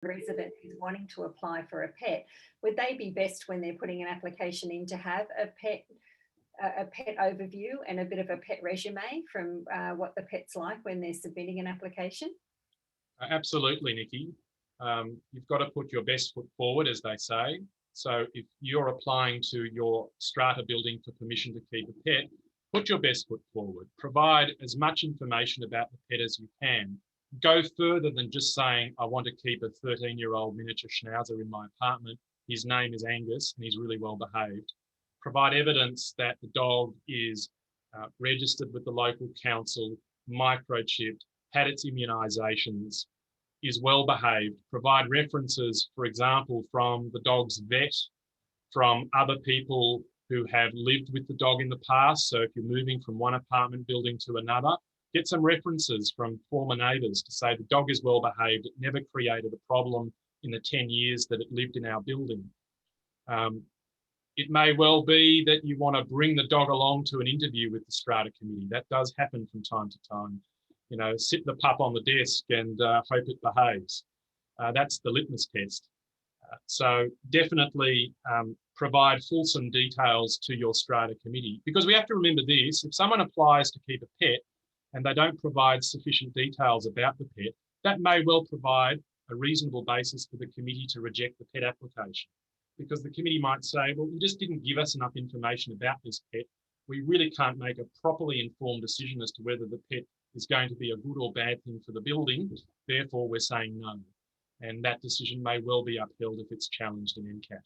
resident who's wanting to apply for a pet, would they be best when they're putting an application in to have a pet overview and a bit of a pet resume from what the pet's like when they're submitting an application? Absolutely, Nikki. You've got to put your best foot forward, as they say. So if you're applying to your strata building for permission to keep a pet, put your best foot forward. Provide as much information about the pet as you can. Go further than just saying, I want to keep a 13-year-old miniature schnauzer in my apartment. His name is Angus and he's really well behaved. Provide evidence that the dog is registered with the local council, microchipped, had its immunisations, is well behaved. Provide references, for example, from the dog's vet, from other people who have lived with the dog in the past. So if you're moving from one apartment building to another, get some references from former neighbours to say the dog is well behaved, it never created a problem in the 10 years that it lived in our building. It may well be that you want to bring the dog along to an interview with the strata committee. That does happen from time to time. You know, sit the pup on the desk and hope it behaves. That's the litmus test. So definitely provide fulsome details to your strata committee, because we have to remember this: if someone applies to keep a pet and they don't provide sufficient details about the pet, that may well provide a reasonable basis for the committee to reject the pet application. Because the committee might say, well, you just didn't give us enough information about this pet. We really can't make a properly informed decision as to whether the pet is going to be a good or bad thing for the building. Therefore, we're saying no. And that decision may well be upheld if it's challenged in NCAT.